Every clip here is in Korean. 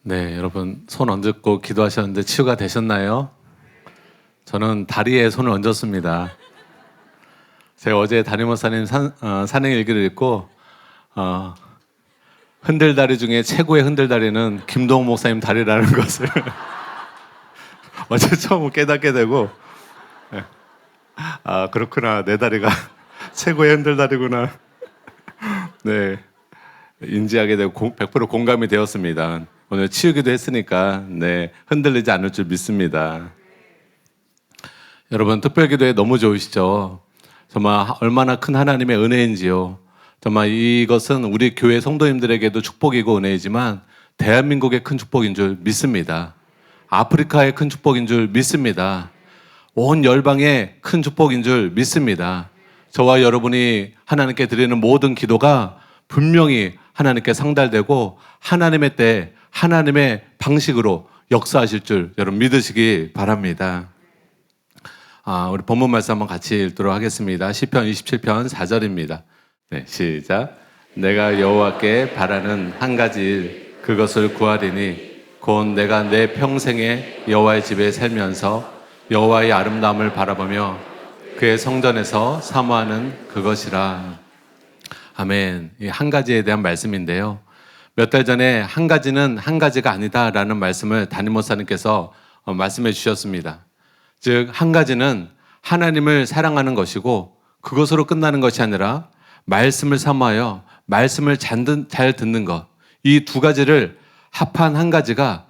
네, 여러분 손 얹고 기도하셨는데 치유가 되셨나요? 저는 다리에 손을 얹었습니다. 제가 어제 담임 목사님 산행일기를 읽고 흔들다리 중에 최고의 흔들다리는 김동욱 목사님 다리라는 것을 어제 처음 깨닫게 되고, 아 그렇구나, 내 다리가 최고의 흔들다리구나. 네, 인지하게 되고 100% 공감이 되었습니다. 오늘 치유기도 했으니까 네, 흔들리지 않을 줄 믿습니다. 여러분 특별기도회 너무 좋으시죠? 정말 얼마나 큰 하나님의 은혜인지요. 정말 이것은 우리 교회 성도님들에게도 축복이고 은혜이지만 대한민국의 큰 축복인 줄 믿습니다. 아프리카의 큰 축복인 줄 믿습니다. 온 열방의 큰 축복인 줄 믿습니다. 저와 여러분이 하나님께 드리는 모든 기도가 분명히 하나님께 상달되고 하나님의 때 하나님의 방식으로 역사하실 줄 여러분 믿으시기 바랍니다. 우리 본문 말씀 한번 같이 읽도록 하겠습니다. 시편 27편 4절입니다. 네, 시작. 내가 여호와께 바라는 한 가지 일, 그것을 구하리니 곧 내가 내 평생에 여호와의 집에 살면서 여호와의 아름다움을 바라보며 그의 성전에서 사모하는 그것이라. 아멘. 이 한 가지에 대한 말씀인데요. 몇 달 전에 한 가지는 한 가지가 아니다라는 말씀을 담임 목사님께서 말씀해 주셨습니다. 즉, 한 가지는 하나님을 사랑하는 것이고 그것으로 끝나는 것이 아니라 말씀을 사모하여 말씀을 잘 듣는 것, 이 두 가지를 합한 한 가지가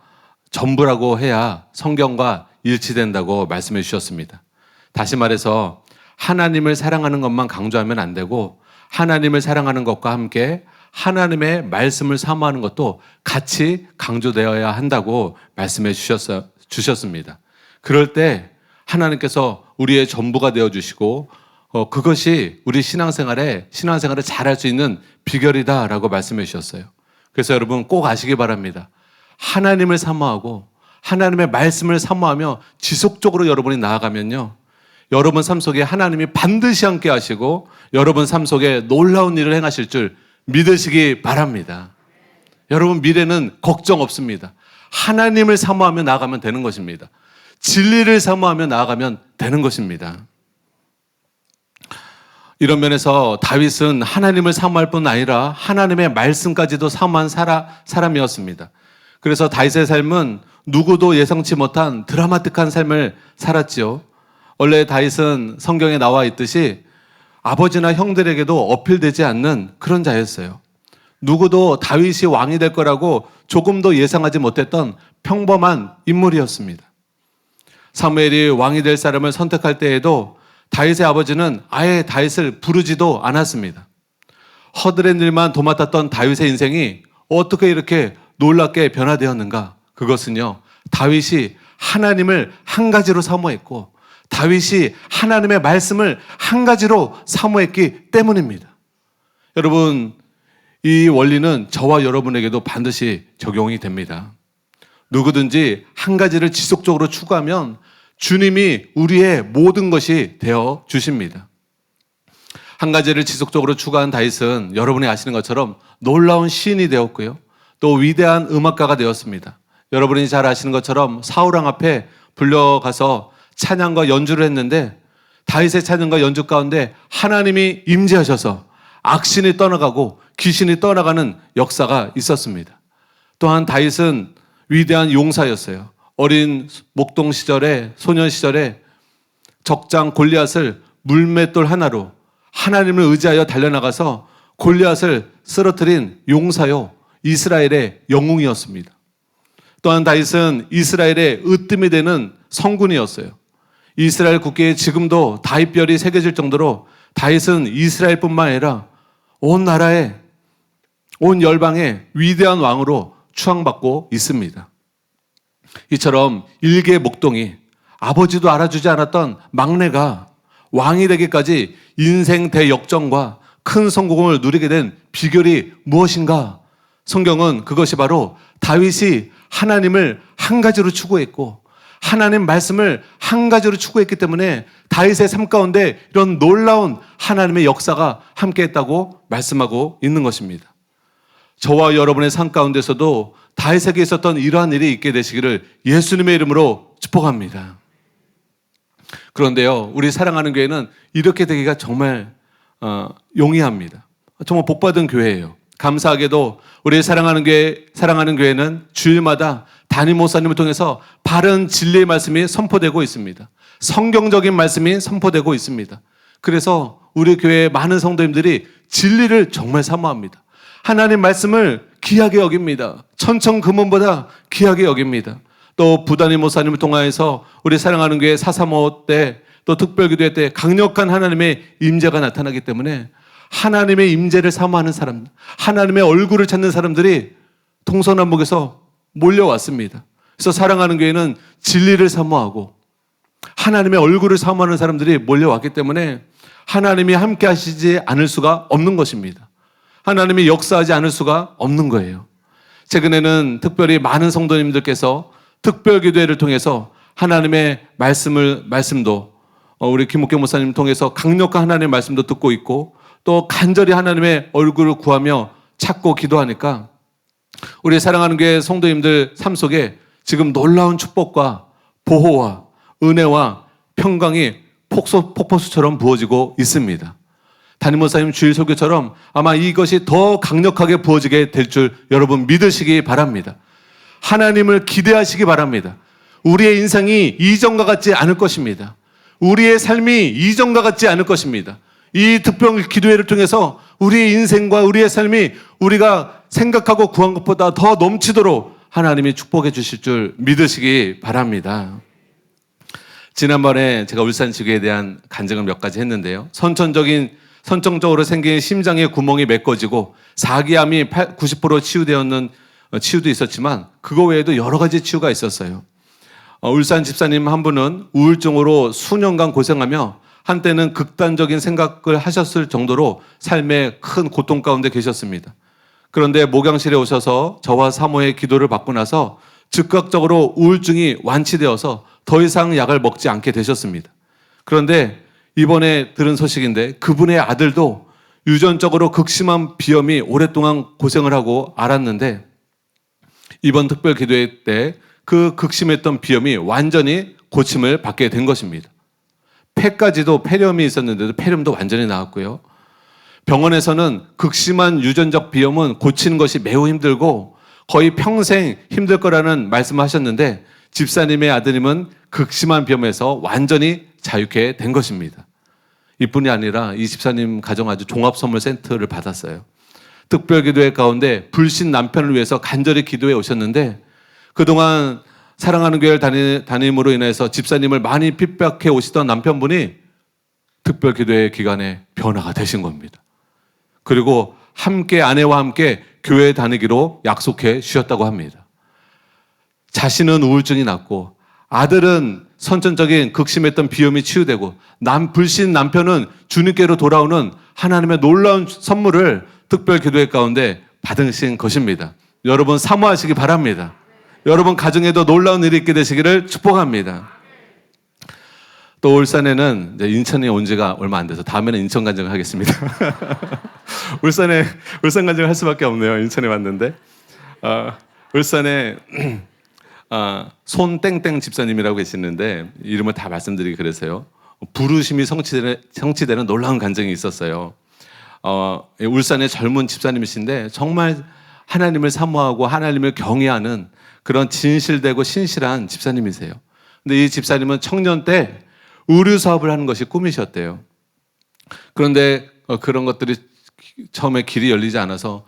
전부라고 해야 성경과 일치된다고 말씀해 주셨습니다. 다시 말해서 하나님을 사랑하는 것만 강조하면 안 되고 하나님을 사랑하는 것과 함께 하나님의 말씀을 사모하는 것도 같이 강조되어야 한다고 말씀해 주셨습니다. 그럴 때 하나님께서 우리의 전부가 되어주시고 그것이 우리 신앙생활을 잘할 수 있는 비결이다라고 말씀해 주셨어요. 그래서 여러분 꼭 아시기 바랍니다. 하나님을 사모하고 하나님의 말씀을 사모하며 지속적으로 여러분이 나아가면요, 여러분 삶 속에 하나님이 반드시 함께 하시고 여러분 삶 속에 놀라운 일을 행하실 줄 믿으시기 바랍니다. 여러분 미래는 걱정 없습니다. 하나님을 사모하며 나아가면 되는 것입니다. 진리를 사모하며 나아가면 되는 것입니다. 이런 면에서 다윗은 하나님을 사모할 뿐 아니라 하나님의 말씀까지도 사모한 사람이었습니다. 그래서 다윗의 삶은 누구도 예상치 못한 드라마틱한 삶을 살았지요. 원래 다윗은 성경에 나와 있듯이 아버지나 형들에게도 어필되지 않는 그런 자였어요. 누구도 다윗이 왕이 될 거라고 조금도 예상하지 못했던 평범한 인물이었습니다. 사무엘이 왕이 될 사람을 선택할 때에도 다윗의 아버지는 아예 다윗을 부르지도 않았습니다. 허드렛 일만 도맡았던 다윗의 인생이 어떻게 이렇게 놀랍게 변화되었는가? 그것은요, 다윗이 하나님을 한 가지로 사모했고 다윗이 하나님의 말씀을 한 가지로 사모했기 때문입니다. 여러분, 이 원리는 저와 여러분에게도 반드시 적용이 됩니다. 누구든지 한 가지를 지속적으로 추구하면 주님이 우리의 모든 것이 되어 주십니다. 한 가지를 지속적으로 추구한 다윗은 여러분이 아시는 것처럼 놀라운 시인이 되었고요, 또 위대한 음악가가 되었습니다. 여러분이 잘 아시는 것처럼 사울왕 앞에 불려가서 찬양과 연주를 했는데 다윗의 찬양과 연주 가운데 하나님이 임재하셔서 악신이 떠나가고 귀신이 떠나가는 역사가 있었습니다. 또한 다윗은 위대한 용사였어요. 어린 목동 시절에, 소년 시절에 적장 골리앗을 물맷돌 하나로 하나님을 의지하여 달려나가서 골리앗을 쓰러뜨린 용사요, 이스라엘의 영웅이었습니다. 또한 다윗은 이스라엘의 으뜸이 되는 성군이었어요. 이스라엘 국기에 지금도 다윗별이 새겨질 정도로 다윗은 이스라엘뿐만 아니라 온 나라에, 온 열방의 위대한 왕으로 추앙받고 있습니다. 이처럼 일개 목동이, 아버지도 알아주지 않았던 막내가 왕이 되기까지 인생 대역전과 큰 성공을 누리게 된 비결이 무엇인가? 성경은 그것이 바로 다윗이 하나님을 한 가지로 추구했고 하나님 말씀을 한 가지로 추구했기 때문에 다윗의 삶 가운데 이런 놀라운 하나님의 역사가 함께했다고 말씀하고 있는 것입니다. 저와 여러분의 삶 가운데서도 다윗에게 있었던 이러한 일이 있게 되시기를 예수님의 이름으로 축복합니다. 그런데요, 우리 사랑하는 교회는 이렇게 되기가 정말 용이합니다. 정말 복받은 교회예요. 감사하게도 우리 사랑하는 교회는 주일마다 담임 목사님을 통해서 바른 진리의 말씀이 선포되고 있습니다. 성경적인 말씀이 선포되고 있습니다. 그래서 우리 교회의 많은 성도님들이 진리를 정말 사모합니다. 하나님 말씀을 귀하게 여깁니다. 천천금원보다 귀하게 여깁니다. 또 부담임 목사님을 통하여서 우리 사랑하는 교회 435 때 또 특별기도회 때 강력한 하나님의 임재가 나타나기 때문에 하나님의 임재를 사모하는 사람, 하나님의 얼굴을 찾는 사람들이 동서남북에서 몰려왔습니다. 그래서 사랑하는 교회는 진리를 사모하고 하나님의 얼굴을 사모하는 사람들이 몰려왔기 때문에 하나님이 함께 하시지 않을 수가 없는 것입니다. 하나님이 역사하지 않을 수가 없는 거예요. 최근에는 특별히 많은 성도님들께서 특별기도회를 통해서 하나님의 말씀도 우리 김옥경 목사님 통해서 강력한 하나님의 말씀도 듣고 있고 또 간절히 하나님의 얼굴을 구하며 찾고 기도하니까 우리 사랑하는 교회 성도님들 삶 속에 지금 놀라운 축복과 보호와 은혜와 평강이 폭포수처럼 부어지고 있습니다. 담임 목사님 주일 설교처럼 아마 이것이 더 강력하게 부어지게 될 줄 여러분 믿으시기 바랍니다. 하나님을 기대하시기 바랍니다. 우리의 인생이 이전과 같지 않을 것입니다. 우리의 삶이 이전과 같지 않을 것입니다. 이 특별 기도회를 통해서 우리의 인생과 우리의 삶이 우리가 생각하고 구한 것보다 더 넘치도록 하나님이 축복해 주실 줄 믿으시기 바랍니다. 지난번에 제가 울산 지구에 대한 간증을 몇 가지 했는데요. 선천적으로 생긴 심장의 구멍이 메꿔지고 사기암이 90% 치유되었는 치유도 있었지만 그거 외에도 여러 가지 치유가 있었어요. 울산 집사님 한 분은 우울증으로 수년간 고생하며 한때는 극단적인 생각을 하셨을 정도로 삶의 큰 고통 가운데 계셨습니다. 그런데 목양실에 오셔서 저와 사모의 기도를 받고 나서 즉각적으로 우울증이 완치되어서 더 이상 약을 먹지 않게 되셨습니다. 그런데 이번에 들은 소식인데 그분의 아들도 유전적으로 극심한 비염이 오랫동안 고생을 하고 앓았는데 이번 특별 기도회 때 그 극심했던 비염이 완전히 고침을 받게 된 것입니다. 폐까지도 폐렴이 있었는데도 폐렴도 완전히 나았고요. 병원에서는 극심한 유전적 비염은 고치는 것이 매우 힘들고 거의 평생 힘들 거라는 말씀하셨는데 집사님의 아드님은 극심한 비염에서 완전히 자유케 된 것입니다. 이뿐이 아니라 이 집사님 가정 아주 종합선물 센터를 받았어요. 특별기도회 가운데 불신 남편을 위해서 간절히 기도해 오셨는데 그동안 사랑하는 교회를 다님으로 인해서 집사님을 많이 핍박해 오시던 남편분이 특별기도회 기간에 변화가 되신 겁니다. 그리고 함께 아내와 함께 교회 다니기로 약속해 주셨다고 합니다. 자신은 우울증이 낫고 아들은 선천적인 극심했던 비염이 치유되고 불신 남편은 주님께로 돌아오는 하나님의 놀라운 선물을 특별기도회 가운데 받으신 것입니다. 여러분 사모하시기 바랍니다. 여러분 가정에도 놀라운 일이 있게 되시기를 축복합니다. 또 울산에는 이제 인천에 온 지가 얼마 안 돼서 다음에는 인천 간증을 하겠습니다. 울산 간증을 할 수밖에 없네요. 인천에 왔는데 울산에 손땡땡 집사님이라고 계시는데 이름을 다 말씀드리기 그래서요. 부르심이 성취되는 놀라운 간증이 있었어요. 울산의 젊은 집사님이신데 정말 하나님을 사모하고 하나님을 경외하는 그런 진실되고 신실한 집사님이세요. 근데 이 집사님은 청년 때 의류 사업을 하는 것이 꿈이셨대요. 그런데 그런 것들이 처음에 길이 열리지 않아서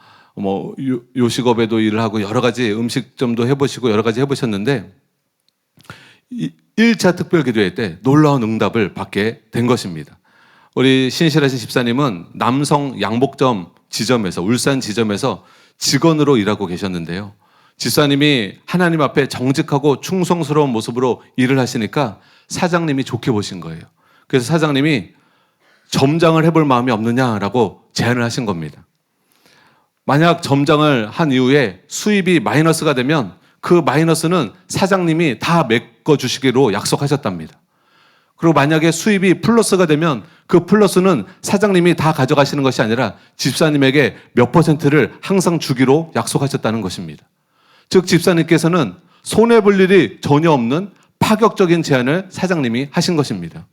요식업에도 일을 하고 여러 가지 음식점도 해보시고 여러 가지 해보셨는데 1차 특별기도회 때 놀라운 응답을 받게 된 것입니다. 우리 신실하신 집사님은 남성 양복점 지점에서 울산 지점에서 직원으로 일하고 계셨는데요. 집사님이 하나님 앞에 정직하고 충성스러운 모습으로 일을 하시니까 사장님이 좋게 보신 거예요. 그래서 사장님이 점장을 해볼 마음이 없느냐라고 제안을 하신 겁니다. 만약 점장을 한 이후에 수입이 마이너스가 되면 그 마이너스는 사장님이 다 메꿔주시기로 약속하셨답니다. 그리고 만약에 수입이 플러스가 되면 그 플러스는 사장님이 다 가져가시는 것이 아니라 집사님에게 몇 %를 항상 주기로 약속하셨다는 것입니다. 즉 집사님께서는 손해볼 일이 전혀 없는 파격적인 제안을 사장님이 하신 것입니다.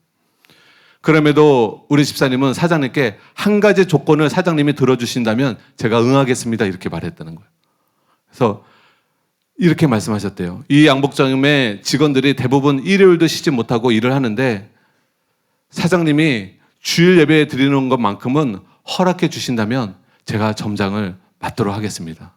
그럼에도 우리 집사님은 사장님께 한 가지 조건을 사장님이 들어주신다면 제가 응하겠습니다 이렇게 말했다는 거예요. 그래서 이렇게 말씀하셨대요. 이 양복점의 직원들이 대부분 일요일도 쉬지 못하고 일을 하는데 사장님이 주일 예배 드리는 것만큼은 허락해 주신다면 제가 점장을 맡도록 하겠습니다.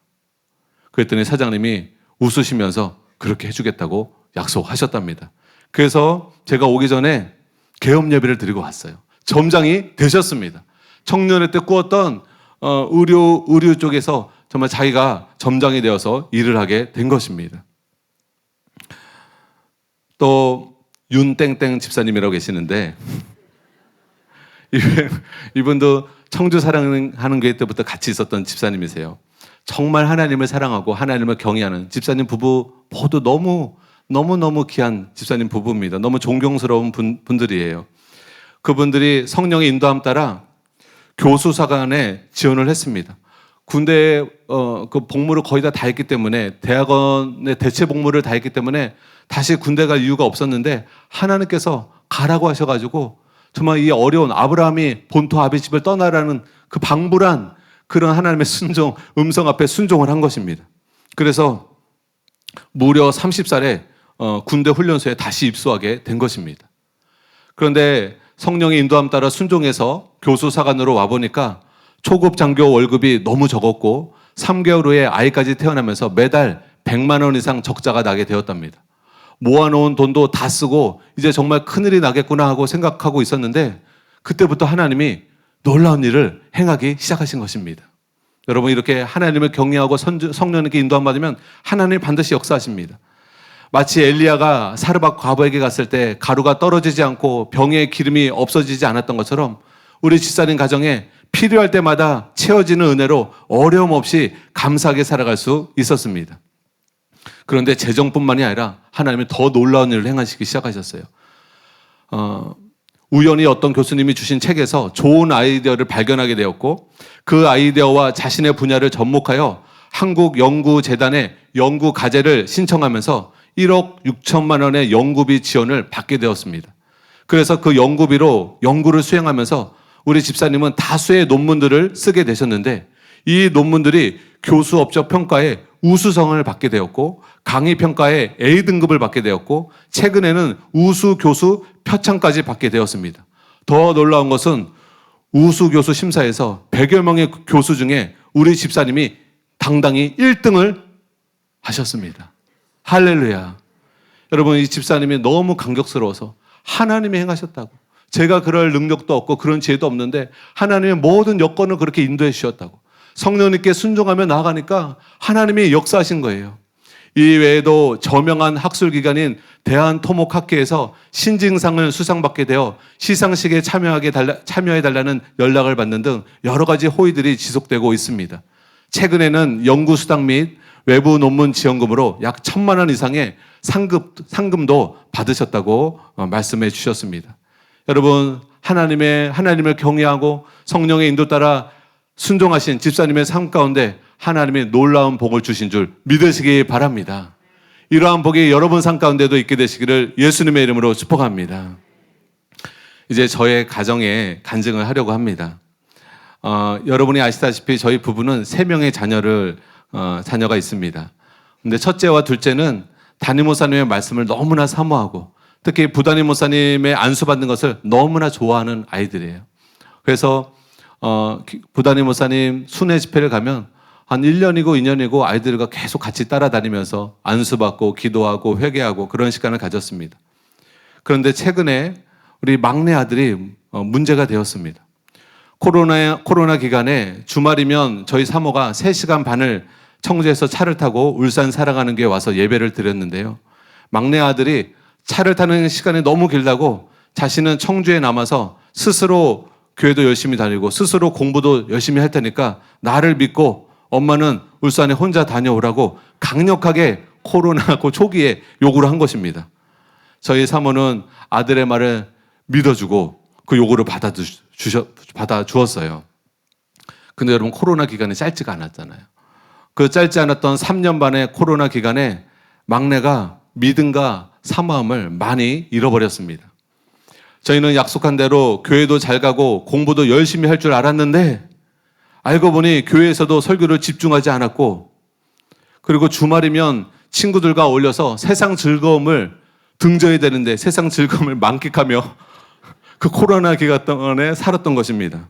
그랬더니 사장님이 웃으시면서 그렇게 해주겠다고 약속하셨답니다. 그래서 제가 오기 전에 계엄 예배를 드리고 왔어요. 점장이 되셨습니다. 청년회 때 꾸었던 의류 쪽에서 정말 자기가 점장이 되어서 일을 하게 된 것입니다. 또 윤땡땡 집사님이라고 계시는데 이분도 청주 사랑하는 교회 때부터 같이 있었던 집사님이세요. 정말 하나님을 사랑하고 하나님을 경외하는 집사님 부부 모두 너무너무 귀한 집사님 부부입니다. 너무 존경스러운 분들이에요. 그분들이 성령의 인도함 따라 교수사관에 지원을 했습니다. 군대에 그 복무를 거의 다 했기 때문에 대학원의 대체 복무를 다 했기 때문에 다시 군대 갈 이유가 없었는데 하나님께서 가라고 하셔가지고 정말 이 어려운 아브라함이 본토 아비 집을 떠나라는 그 방불한 그런 하나님의 음성 앞에 순종을 한 것입니다. 그래서 무려 30살에 군대 훈련소에 다시 입소하게 된 것입니다. 그런데 성령의 인도함 따라 순종해서 교수사관으로 와보니까 초급 장교 월급이 너무 적었고 3개월 후에 아이까지 태어나면서 매달 100만 원 이상 적자가 나게 되었답니다. 모아놓은 돈도 다 쓰고 이제 정말 큰일이 나겠구나 하고 생각하고 있었는데 그때부터 하나님이 놀라운 일을 행하기 시작하신 것입니다. 여러분 이렇게 하나님을 경외하고 성령님께 인도함 받으면 하나님이 반드시 역사하십니다. 마치 엘리야가 사르밧 과부에게 갔을 때 가루가 떨어지지 않고 병에 기름이 없어지지 않았던 것처럼 우리 집사님 가정에 필요할 때마다 채워지는 은혜로 어려움 없이 감사하게 살아갈 수 있었습니다. 그런데 재정뿐만이 아니라 하나님이 더 놀라운 일을 행하시기 시작하셨어요. 우연히 어떤 교수님이 주신 책에서 좋은 아이디어를 발견하게 되었고 그 아이디어와 자신의 분야를 접목하여 한국연구재단에 연구 과제를 신청하면서 1억 6천만 원의 연구비 지원을 받게 되었습니다. 그래서 그 연구비로 연구를 수행하면서 우리 집사님은 다수의 논문들을 쓰게 되셨는데 이 논문들이 교수 업적 평가에 우수성을 받게 되었고 강의 평가에 A등급을 받게 되었고 최근에는 우수 교수 표창까지 받게 되었습니다. 더 놀라운 것은 우수 교수 심사에서 100여 명의 교수 중에 우리 집사님이 당당히 1등을 하셨습니다. 할렐루야. 여러분 이 집사님이 너무 감격스러워서 하나님이 행하셨다고. 제가 그럴 능력도 없고 그런 지혜도 없는데 하나님의 모든 여건을 그렇게 인도해 주셨다고. 성령님께 순종하며 나아가니까 하나님이 역사하신 거예요. 이 외에도 저명한 학술기관인 대한토목학회에서 신징상을 수상받게 되어 시상식에 참여해달라는 연락을 받는 등 여러 가지 호의들이 지속되고 있습니다. 최근에는 연구수당 및 외부 논문 지원금으로 약 1,000만 원 이상의 상금도 받으셨다고 말씀해 주셨습니다. 여러분, 하나님을 경외하고 성령의 인도 따라 순종하신 집사님의 삶 가운데 하나님이 놀라운 복을 주신 줄 믿으시기 바랍니다. 이러한 복이 여러분 삶 가운데도 있게 되시기를 예수님의 이름으로 축복합니다. 이제 저의 가정에 간증을 하려고 합니다. 여러분이 아시다시피 저희 부부는 3명의 자녀가 있습니다. 근데 첫째와 둘째는 담임 목사님의 말씀을 너무나 사모하고 특히 부담임 목사님의 안수받는 것을 너무나 좋아하는 아이들이에요. 그래서 부담임 목사님 순회 집회를 가면 한 1년이고 2년이고 아이들과 계속 같이 따라다니면서 안수받고 기도하고 회개하고 그런 시간을 가졌습니다. 그런데 최근에 우리 막내 아들이 문제가 되었습니다. 코로나 기간에 주말이면 저희 사모가 3시간 반을 청주에서 차를 타고 울산 살아가는 게 와서 예배를 드렸는데요. 막내 아들이 차를 타는 시간이 너무 길다고 자신은 청주에 남아서 스스로 교회도 열심히 다니고 스스로 공부도 열심히 할 테니까 나를 믿고 엄마는 울산에 혼자 다녀오라고 강력하게 코로나 초기에 요구를 한 것입니다. 저희 사모는 아들의 말을 믿어주고 그 요구를 받아 주었어요. 근데 여러분, 코로나 기간이 짧지가 않았잖아요. 그 짧지 않았던 3년 반의 코로나 기간에 막내가 믿음과 사모함을 많이 잃어버렸습니다. 저희는 약속한 대로 교회도 잘 가고 공부도 열심히 할 줄 알았는데 알고 보니 교회에서도 설교를 집중하지 않았고, 그리고 주말이면 친구들과 어울려서 세상 즐거움을 등져야 되는데 세상 즐거움을 만끽하며 그 코로나 기간 동안에 살았던 것입니다.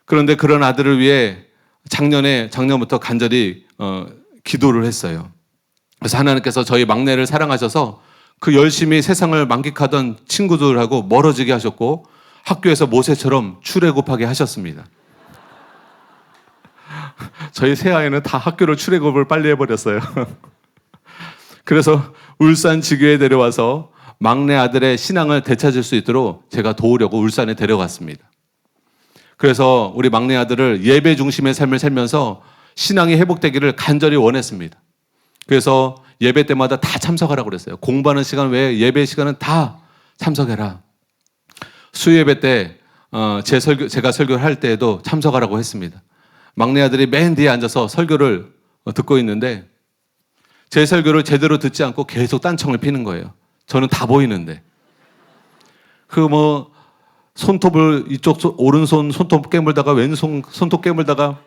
그런데 그런 아들을 위해 작년부터 간절히 기도를 했어요. 그래서 하나님께서 저희 막내를 사랑하셔서 그 열심히 세상을 만끽하던 친구들하고 멀어지게 하셨고, 학교에서 모세처럼 출애굽하게 하셨습니다. 저희 새아이는 다 학교를 출애굽을 빨리 해버렸어요. 그래서 울산 지교에 데려와서 막내 아들의 신앙을 되찾을 수 있도록 제가 도우려고 울산에 데려갔습니다. 그래서 우리 막내 아들을 예배 중심의 삶을 살면서 신앙이 회복되기를 간절히 원했습니다. 그래서 예배 때마다 다 참석하라고 그랬어요. 공부하는 시간 외에 예배 시간은 다 참석해라. 수요예배 때 제가 설교를 할 때에도 참석하라고 했습니다. 막내 아들이 맨 뒤에 앉아서 설교를 듣고 있는데 제 설교를 제대로 듣지 않고 계속 딴청을 피는 거예요. 저는 다 보이는데. 손톱을 오른손 손톱 깨물다가 왼손 손톱 깨물다가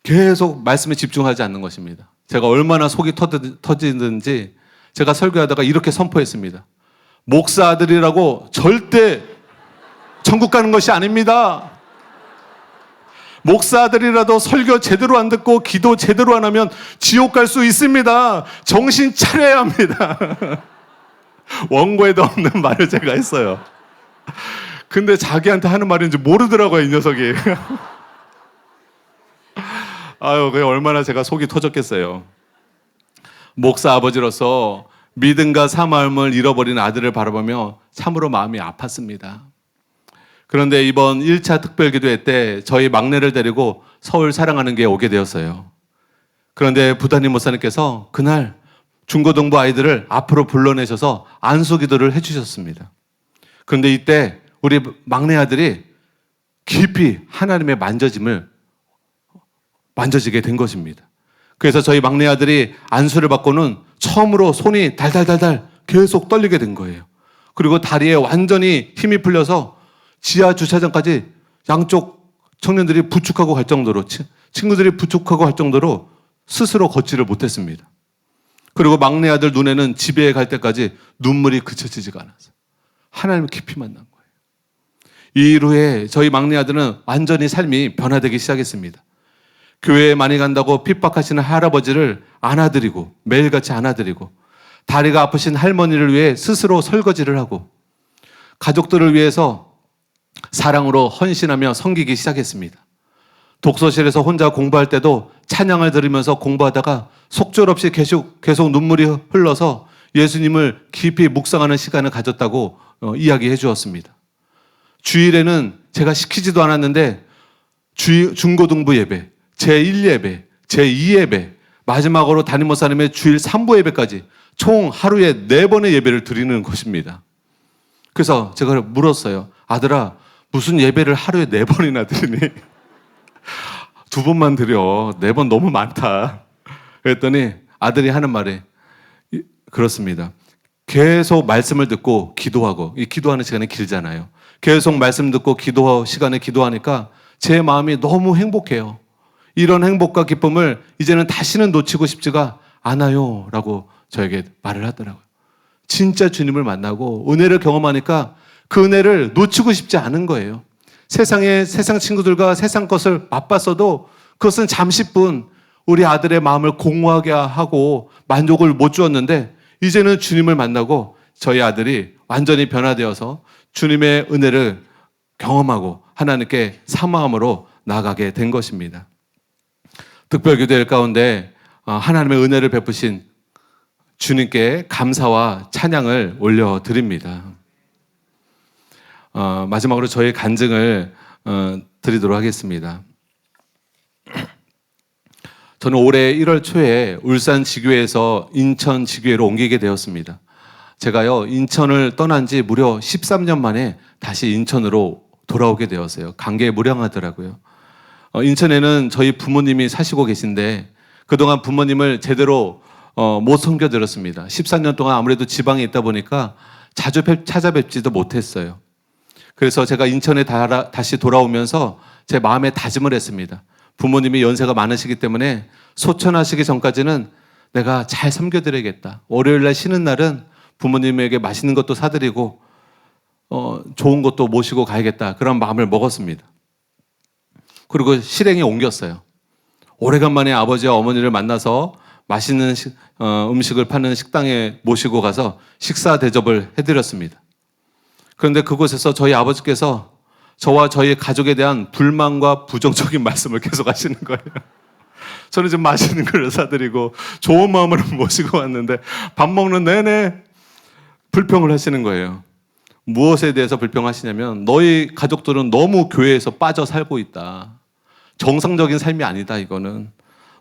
계속 말씀에 집중하지 않는 것입니다. 제가 얼마나 속이 터지는지 제가 설교하다가 이렇게 선포했습니다. 목사 아들이라고 절대 천국 가는 것이 아닙니다. 목사 아들이라도 설교 제대로 안 듣고 기도 제대로 안 하면 지옥 갈 수 있습니다. 정신 차려야 합니다. 원고에도 없는 말을 제가 했어요. 근데 자기한테 하는 말인지 모르더라고요, 이 녀석이. 그게 얼마나 제가 속이 터졌겠어요. 목사 아버지로서 믿음과 사모함을 잃어버린 아들을 바라보며 참으로 마음이 아팠습니다. 그런데 이번 1차 특별기도회 때 저희 막내를 데리고 서울 사랑하는 게 오게 되었어요. 그런데 부단임 목사님께서 그날 중고등부 아이들을 앞으로 불러내셔서 안수기도를 해주셨습니다. 그런데 이때 우리 막내 아들이 깊이 하나님의 만져지게 된 것입니다. 그래서 저희 막내 아들이 안수를 받고는 처음으로 손이 달달달달 계속 떨리게 된 거예요. 그리고 다리에 완전히 힘이 풀려서 지하 주차장까지 양쪽 청년들이 부축하고 갈 정도로, 친구들이 부축하고 할 정도로 스스로 걷지를 못했습니다. 그리고 막내 아들 눈에는 집에 갈 때까지 눈물이 그쳐지지가 않았어요. 하나님을 깊이 만난 거예요. 이 이후에 저희 막내 아들은 완전히 삶이 변화되기 시작했습니다. 교회에 많이 간다고 핍박하시는 할아버지를 안아드리고, 매일같이 안아드리고, 다리가 아프신 할머니를 위해 스스로 설거지를 하고, 가족들을 위해서 사랑으로 헌신하며 섬기기 시작했습니다. 독서실에서 혼자 공부할 때도 찬양을 들으면서 공부하다가 속절없이 계속 눈물이 흘러서 예수님을 깊이 묵상하는 시간을 가졌다고 이야기해 주었습니다. 주일에는 제가 시키지도 않았는데 중고등부 예배, 제1예배, 제2예배, 마지막으로 담임 목사님의 주일 3부 예배까지 총 하루에 4번의 예배를 드리는 것입니다. 그래서 제가 물었어요. 아들아, 무슨 예배를 하루에 4번이나 드리니? 2번만 드려. 4번 너무 많다. 그랬더니 아들이 하는 말이 그렇습니다. 계속 말씀을 듣고 기도하고, 이 기도하는 시간이 길잖아요. 계속 말씀 듣고 시간에 기도하니까 제 마음이 너무 행복해요. 이런 행복과 기쁨을 이제는 다시는 놓치고 싶지가 않아요. 라고 저에게 말을 하더라고요. 진짜 주님을 만나고 은혜를 경험하니까 그 은혜를 놓치고 싶지 않은 거예요. 세상 친구들과 세상 것을 맛봤어도 그것은 잠시뿐 우리 아들의 마음을 공허하게 하고 만족을 못 주었는데, 이제는 주님을 만나고 저희 아들이 완전히 변화되어서 주님의 은혜를 경험하고 하나님께 사모함으로 나아가게 된 것입니다. 특별기도회 가운데 하나님의 은혜를 베푸신 주님께 감사와 찬양을 올려드립니다. 마지막으로 저의 간증을 드리도록 하겠습니다. 저는 올해 1월 초에 울산 지교회에서 인천 지교회로 옮기게 되었습니다. 제가요, 인천을 떠난 지 무려 13년 만에 다시 인천으로 돌아오게 되었어요. 감개무량하더라고요. 인천에는 저희 부모님이 사시고 계신데 그동안 부모님을 제대로 못 섬겨드렸습니다. 14년 동안 아무래도 지방에 있다 보니까 자주 찾아뵙지도 못했어요. 그래서 제가 인천에 다시 돌아오면서 제 마음에 다짐을 했습니다. 부모님이 연세가 많으시기 때문에 소천하시기 전까지는 내가 잘 섬겨드려야겠다. 월요일날 쉬는 날은 부모님에게 맛있는 것도 사드리고 좋은 것도 모시고 가야겠다. 그런 마음을 먹었습니다. 그리고 실행에 옮겼어요. 오래간만에 아버지와 어머니를 만나서 맛있는 음식을 파는 식당에 모시고 가서 식사 대접을 해드렸습니다. 그런데 그곳에서 저희 아버지께서 저와 저희 가족에 대한 불만과 부정적인 말씀을 계속 하시는 거예요. 저는 좀 맛있는 걸 사드리고 좋은 마음으로 모시고 왔는데 밥 먹는 내내 불평을 하시는 거예요. 무엇에 대해서 불평하시냐면 너희 가족들은 너무 교회에서 빠져 살고 있다. 정상적인 삶이 아니다 이거는.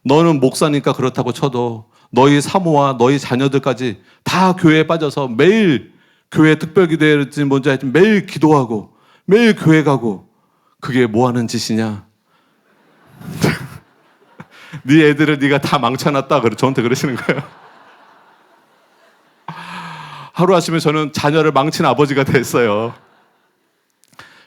너는 목사니까 그렇다고 쳐도 너희 사모와 너희 자녀들까지 다 교회에 빠져서 매일 교회 특별기도회든지 뭔지 하여튼 매일 기도하고 매일 교회 가고 그게 뭐 하는 짓이냐. 네 애들을 네가 다 망쳐놨다. 저한테 그러시는 거예요. 하루아침에 저는 자녀를 망친 아버지가 됐어요.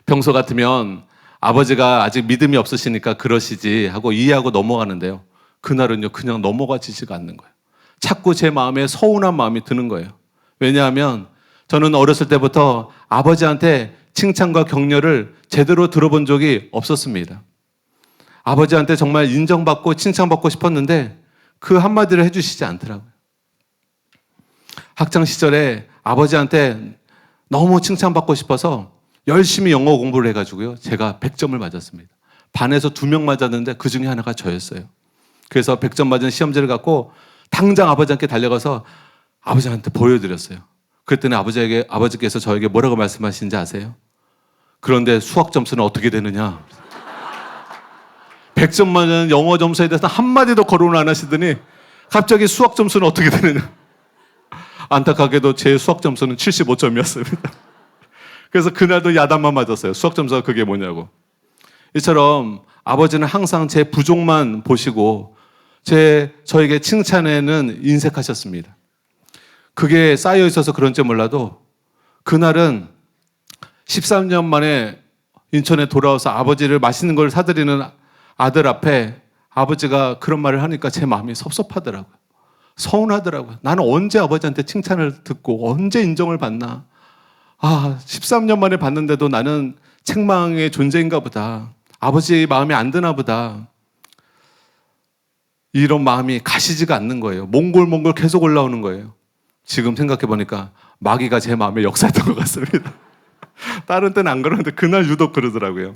평소 같으면 아버지가 아직 믿음이 없으시니까 그러시지 하고 이해하고 넘어가는데요. 그날은요, 그냥 넘어가지지가 않는 거예요. 자꾸 제 마음에 서운한 마음이 드는 거예요. 왜냐하면 저는 어렸을 때부터 아버지한테 칭찬과 격려를 제대로 들어본 적이 없었습니다. 아버지한테 정말 인정받고 칭찬받고 싶었는데 그 한마디를 해주시지 않더라고요. 학창 시절에 아버지한테 너무 칭찬받고 싶어서 열심히 영어 공부를 해가지고요. 제가 100점을 맞았습니다. 반에서 2명 맞았는데 그 중에 하나가 저였어요. 그래서 100점 맞은 시험지를 갖고 당장 아버지한테 달려가서 아버지한테 보여드렸어요. 그랬더니 아버지께서 저에게 뭐라고 말씀하시는지 아세요? 그런데 수학 점수는 어떻게 되느냐? 100점 맞은 영어 점수에 대해서 한마디도 거론을 안 하시더니 갑자기 수학 점수는 어떻게 되느냐? 안타깝게도 제 수학 점수는 75점이었습니다. 그래서 그날도 야단만 맞았어요. 수학 점수가 그게 뭐냐고. 이처럼 아버지는 항상 제 부족만 보시고 저에게 칭찬에는 인색하셨습니다. 그게 쌓여 있어서 그런지 몰라도 그날은 13년 만에 인천에 돌아와서 아버지를 맛있는 걸 사드리는 아들 앞에 아버지가 그런 말을 하니까 제 마음이 섭섭하더라고요. 서운하더라고요. 나는 언제 아버지한테 칭찬을 듣고 언제 인정을 받나. 13년 만에 봤는데도 나는 책망의 존재인가 보다. 아버지 마음에 안 드나 보다. 이런 마음이 가시지가 않는 거예요. 몽골 계속 올라오는 거예요. 지금 생각해보니까 마귀가 제 마음에 역사했던 것 같습니다. 다른 때는 안 그러는데 그날 유독 그러더라고요.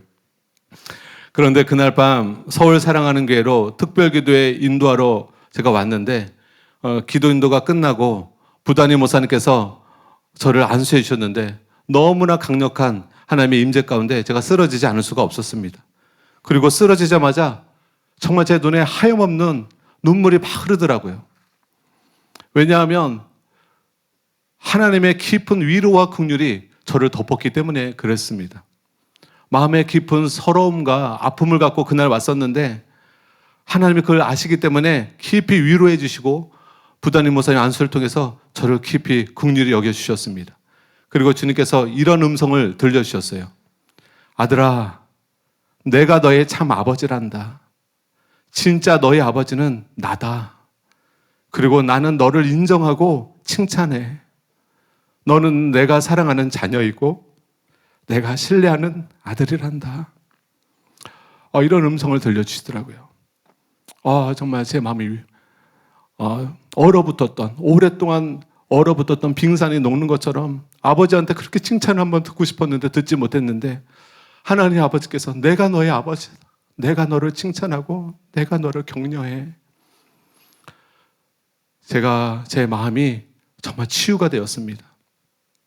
그런데 그날 밤 서울 사랑하는 교회로 특별기도회 인도하러 제가 왔는데 기도 인도가 끝나고 부단임 목사님께서 저를 안수해 주셨는데 너무나 강력한 하나님의 임재 가운데 제가 쓰러지지 않을 수가 없었습니다. 그리고 쓰러지자마자 정말 제 눈에 하염없는 눈물이 막 흐르더라고요. 왜냐하면 하나님의 깊은 위로와 긍휼이 저를 덮었기 때문에 그랬습니다. 마음에 깊은 서러움과 아픔을 갖고 그날 왔었는데 하나님이 그걸 아시기 때문에 깊이 위로해 주시고 부단임 목사님 안수를 통해서 저를 깊이 긍휼히 여겨주셨습니다. 그리고 주님께서 이런 음성을 들려주셨어요. 아들아, 내가 너의 참 아버지란다. 진짜 너의 아버지는 나다. 그리고 나는 너를 인정하고 칭찬해. 너는 내가 사랑하는 자녀이고 내가 신뢰하는 아들이란다. 이런 음성을 들려주시더라고요. 정말 제 마음이 오랫동안 얼어붙었던 빙산이 녹는 것처럼 아버지한테 그렇게 칭찬을 한번 듣고 싶었는데 듣지 못했는데 하나님 아버지께서 내가 너의 아버지다. 내가 너를 칭찬하고 내가 너를 격려해. 제 마음이 정말 치유가 되었습니다.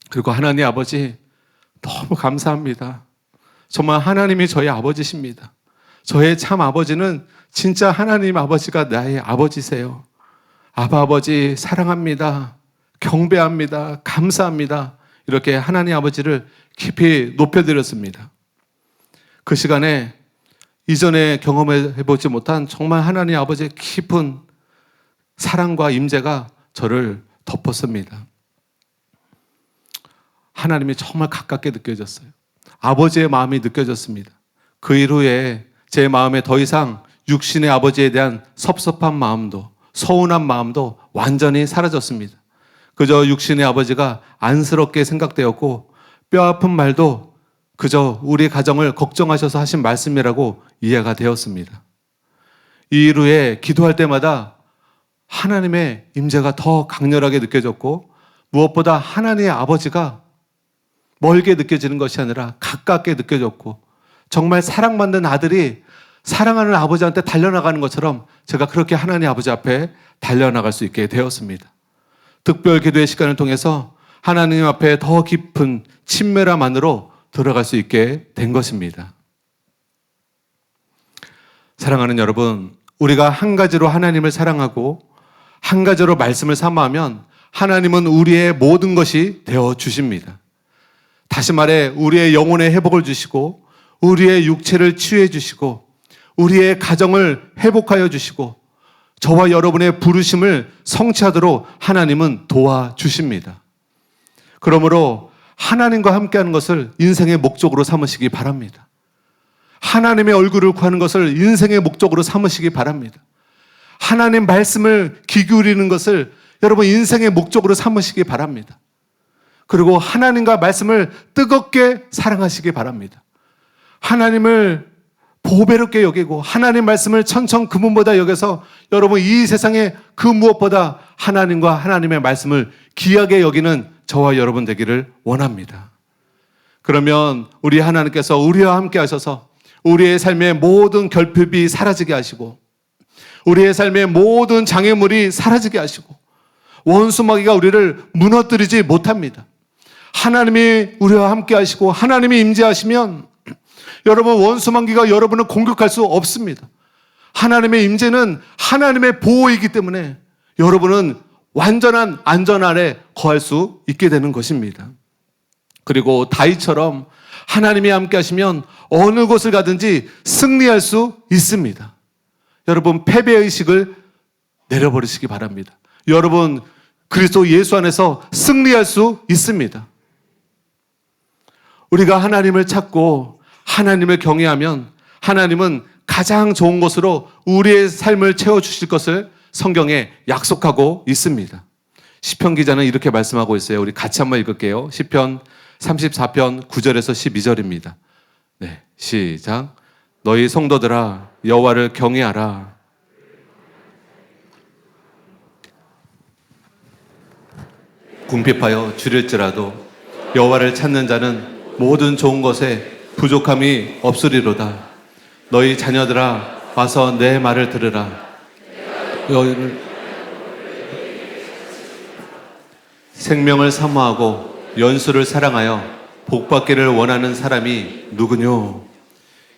그리고 하나님 아버지 너무 감사합니다. 정말 하나님이 저의 아버지십니다. 저의 참 아버지는 진짜 하나님 아버지가 나의 아버지세요. 아버지 사랑합니다. 경배합니다. 감사합니다. 이렇게 하나님 아버지를 깊이 높여드렸습니다. 그 시간에 이전에 경험해보지 못한 정말 하나님 아버지의 깊은 사랑과 임재가 저를 덮었습니다. 하나님이 정말 가깝게 느껴졌어요. 아버지의 마음이 느껴졌습니다. 그 이후에 제 마음에 더 이상 육신의 아버지에 대한 섭섭한 마음도 서운한 마음도 완전히 사라졌습니다. 그저 육신의 아버지가 안쓰럽게 생각되었고 뼈아픈 말도 그저 우리 가정을 걱정하셔서 하신 말씀이라고 이해가 되었습니다. 이 이후에 기도할 때마다 하나님의 임재가 더 강렬하게 느껴졌고 무엇보다 하나님의 아버지가 멀게 느껴지는 것이 아니라 가깝게 느껴졌고 정말 사랑받는 아들이 사랑하는 아버지한테 달려나가는 것처럼 제가 그렇게 하나님 아버지 앞에 달려나갈 수 있게 되었습니다. 특별 기도의 시간을 통해서 하나님 앞에 더 깊은 친밀함 안으로 들어갈 수 있게 된 것입니다. 사랑하는 여러분, 우리가 한 가지로 하나님을 사랑하고 한 가지로 말씀을 사모하면 하나님은 우리의 모든 것이 되어 주십니다. 다시 말해 우리의 영혼의 회복을 주시고 우리의 육체를 치유해 주시고 우리의 가정을 회복하여 주시고 저와 여러분의 부르심을 성취하도록 하나님은 도와주십니다. 그러므로 하나님과 함께하는 것을 인생의 목적으로 삼으시기 바랍니다. 하나님의 얼굴을 구하는 것을 인생의 목적으로 삼으시기 바랍니다. 하나님 말씀을 귀 기울이는 것을 여러분 인생의 목적으로 삼으시기 바랍니다. 그리고 하나님과 말씀을 뜨겁게 사랑하시기 바랍니다. 하나님을 보배롭게 여기고 하나님 말씀을 천천금은보다 여겨서 여러분 이 세상에 그 무엇보다 하나님과 하나님의 말씀을 귀하게 여기는 저와 여러분 되기를 원합니다. 그러면 우리 하나님께서 우리와 함께 하셔서 우리의 삶의 모든 결핍이 사라지게 하시고 우리의 삶의 모든 장애물이 사라지게 하시고 원수마귀가 우리를 무너뜨리지 못합니다. 하나님이 우리와 함께 하시고 하나님이 임재하시면 여러분 원수마귀가 여러분을 공격할 수 없습니다. 하나님의 임재는 하나님의 보호이기 때문에 여러분은 완전한 안전 아래 거할 수 있게 되는 것입니다. 그리고 다윗처럼 하나님이 함께 하시면 어느 곳을 가든지 승리할 수 있습니다. 여러분 패배의식을 내려버리시기 바랍니다. 여러분 그리스도 예수 안에서 승리할 수 있습니다. 우리가 하나님을 찾고 하나님을 경외하면 하나님은 가장 좋은 것으로 우리의 삶을 채워주실 것을 성경에 약속하고 있습니다. 시편 기자는 이렇게 말씀하고 있어요. 우리 같이 한번 읽을게요. 시편 34편 9절에서 12절입니다. 네, 시작. 너희 성도들아 여호와를 경외하라. 궁핍하여 줄일지라도 여호와를 찾는 자는 모든 좋은 것에 부족함이 없으리로다. 너희 자녀들아 와서 내 말을 들으라. 생명을 사모하고 연수를 사랑하여 복받기를 원하는 사람이 누구뇨?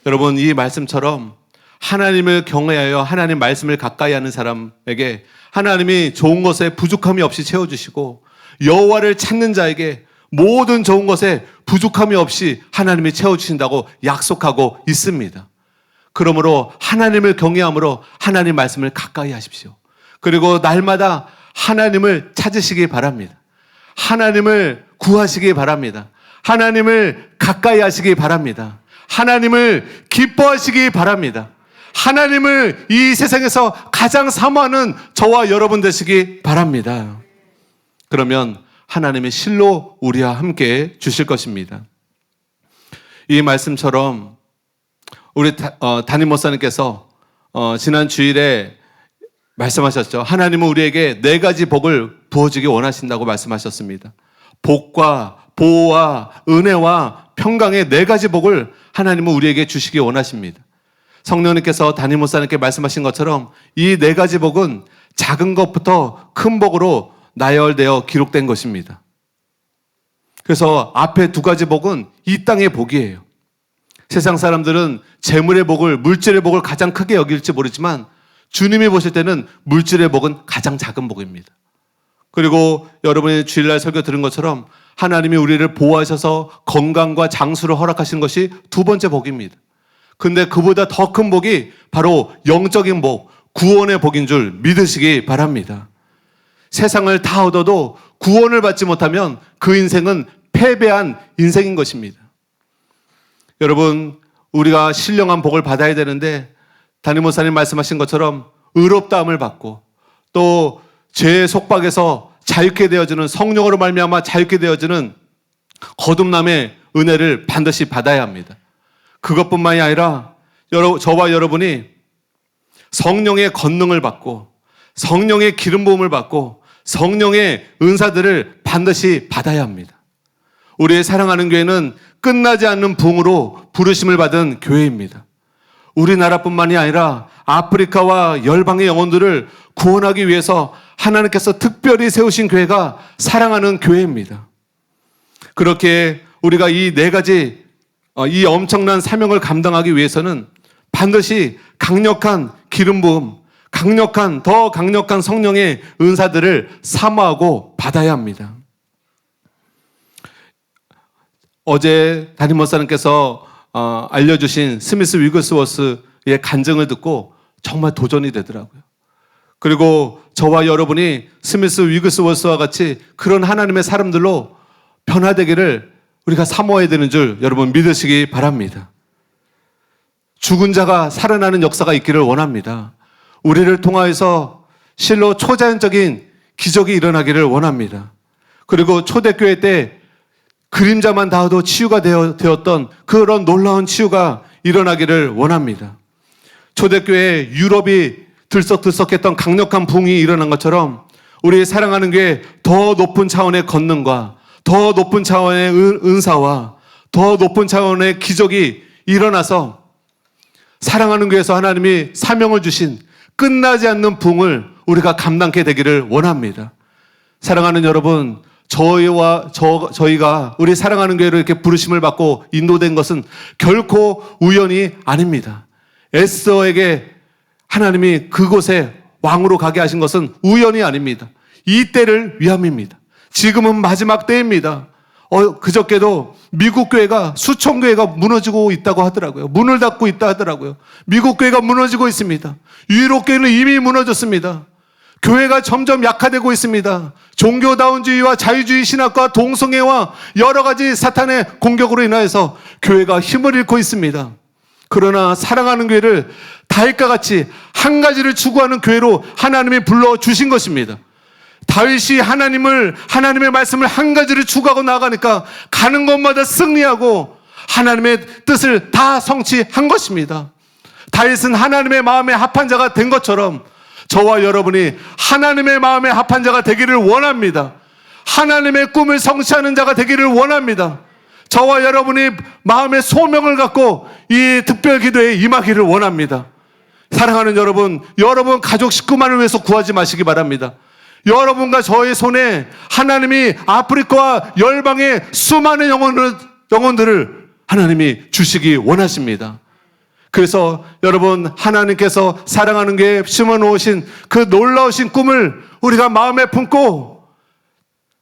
여러분 이 말씀처럼 하나님을 경외하여 하나님 말씀을 가까이 하는 사람에게 하나님이 좋은 것에 부족함이 없이 채워주시고 여호와를 찾는 자에게 모든 좋은 것에 부족함이 없이 하나님이 채워주신다고 약속하고 있습니다. 그러므로 하나님을 경외함으로 하나님 말씀을 가까이 하십시오. 그리고 날마다 하나님을 찾으시기 바랍니다. 하나님을 구하시기 바랍니다. 하나님을 가까이 하시기 바랍니다. 하나님을 기뻐하시기 바랍니다. 하나님을 이 세상에서 가장 사모하는 저와 여러분 되시기 바랍니다. 그러면 하나님의 실로 우리와 함께 주실 것입니다. 이 말씀처럼 우리 담임 목사님께서 지난 주일에 말씀하셨죠. 하나님은 우리에게 4가지 복을 부어주기 원하신다고 말씀하셨습니다. 복과 보호와 은혜와 평강의 4가지 복을 하나님은 우리에게 주시기 원하십니다. 성령님께서 담임 목사님께 말씀하신 것처럼 이 4가지 복은 작은 것부터 큰 복으로 나열되어 기록된 것입니다. 그래서 앞에 2가지 복은 이 땅의 복이에요. 세상 사람들은 재물의 복을, 물질의 복을 가장 크게 여길지 모르지만 주님이 보실 때는 물질의 복은 가장 작은 복입니다. 그리고 여러분이 주일날 설교 들은 것처럼 하나님이 우리를 보호하셔서 건강과 장수를 허락하신 것이 두 번째 복입니다. 근데 그보다 더 큰 복이 바로 영적인 복, 구원의 복인 줄 믿으시기 바랍니다. 세상을 다 얻어도 구원을 받지 못하면 그 인생은 패배한 인생인 것입니다. 여러분, 우리가 신령한 복을 받아야 되는데 담임 목사님 말씀하신 것처럼 의롭다함을 받고 또 죄의 속박에서 자유케 되어지는, 성령으로 말미암아 자유케 되어지는 거듭남의 은혜를 반드시 받아야 합니다. 그것뿐만이 아니라 저와 여러분이 성령의 권능을 받고 성령의 기름 부음을 받고 성령의 은사들을 반드시 받아야 합니다. 우리의 사랑하는 교회는 끝나지 않는 부흥으로 부르심을 받은 교회입니다. 우리나라뿐만이 아니라 아프리카와 열방의 영혼들을 구원하기 위해서 하나님께서 특별히 세우신 교회가 사랑하는 교회입니다. 그렇게 우리가 이 네 가지, 이 엄청난 사명을 감당하기 위해서는 반드시 강력한 기름 부음, 더 강력한 성령의 은사들을 사모하고 받아야 합니다. 어제 담임 목사님께서 알려주신 스미스 위글스워스의 간증을 듣고 정말 도전이 되더라고요. 그리고 저와 여러분이 스미스 위글스워스와 같이 그런 하나님의 사람들로 변화되기를 우리가 사모해야 되는 줄 여러분 믿으시기 바랍니다. 죽은 자가 살아나는 역사가 있기를 원합니다. 우리를 통하여서 실로 초자연적인 기적이 일어나기를 원합니다. 그리고 초대교회 때 그림자만 닿아도 치유가 되었던 그런 놀라운 치유가 일어나기를 원합니다. 초대교회에 유럽이 들썩들썩했던 강력한 부흥이 일어난 것처럼 우리 사랑하는 교회 더 높은 차원의 권능과 더 높은 차원의 은사와 더 높은 차원의 기적이 일어나서 사랑하는 교회에서 하나님이 사명을 주신 끝나지 않는 부흥을 우리가 감당케 되기를 원합니다. 사랑하는 여러분, 저희가 우리 사랑하는 교회로 이렇게 부르심을 받고 인도된 것은 결코 우연이 아닙니다. 에스더에게 하나님이 그곳에 왕으로 가게 하신 것은 우연이 아닙니다. 이 때를 위함입니다. 지금은 마지막 때입니다. 그저께도 미국 교회가 수천 교회가 무너지고 있다고 하더라고요. 문을 닫고 있다 하더라고요. 미국 교회가 무너지고 있습니다. 유럽 교회는 이미 무너졌습니다. 교회가 점점 약화되고 있습니다. 종교다운주의와 자유주의 신학과 동성애와 여러 가지 사탄의 공격으로 인하여서 교회가 힘을 잃고 있습니다. 그러나 사랑하는 교회를 다윗과 같이 한 가지를 추구하는 교회로 하나님이 불러주신 것입니다. 다윗이 하나님의 말씀을 한 가지를 추구하고 나가니까 가는 곳마다 승리하고 하나님의 뜻을 다 성취한 것입니다. 다윗은 하나님의 마음에 합한 자가 된 것처럼 저와 여러분이 하나님의 마음에 합한 자가 되기를 원합니다. 하나님의 꿈을 성취하는 자가 되기를 원합니다. 저와 여러분이 마음의 소명을 갖고 이 특별 기도에 임하기를 원합니다. 사랑하는 여러분 가족 식구만을 위해서 구하지 마시기 바랍니다. 여러분과 저의 손에 하나님이 아프리카와 열방의 수많은 영혼들을 하나님이 주시기 원하십니다. 그래서 여러분 하나님께서 사랑하는 교회에 심어놓으신 그 놀라우신 꿈을 우리가 마음에 품고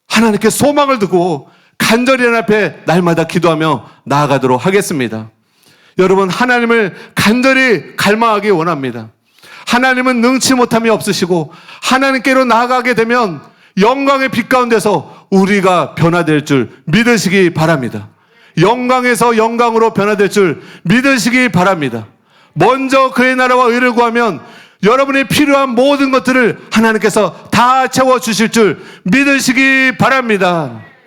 하나님께 소망을 두고 간절히 하나님 앞에 날마다 기도하며 나아가도록 하겠습니다. 여러분 하나님을 간절히 갈망하기 원합니다. 하나님은 능치 못함이 없으시고 하나님께로 나아가게 되면 영광의 빛 가운데서 우리가 변화될 줄 믿으시기 바랍니다. 영광에서 영광으로 변화될 줄 믿으시기 바랍니다. 먼저 그의 나라와 의를 구하면 여러분이 필요한 모든 것들을 하나님께서 다 채워주실 줄 믿으시기 바랍니다.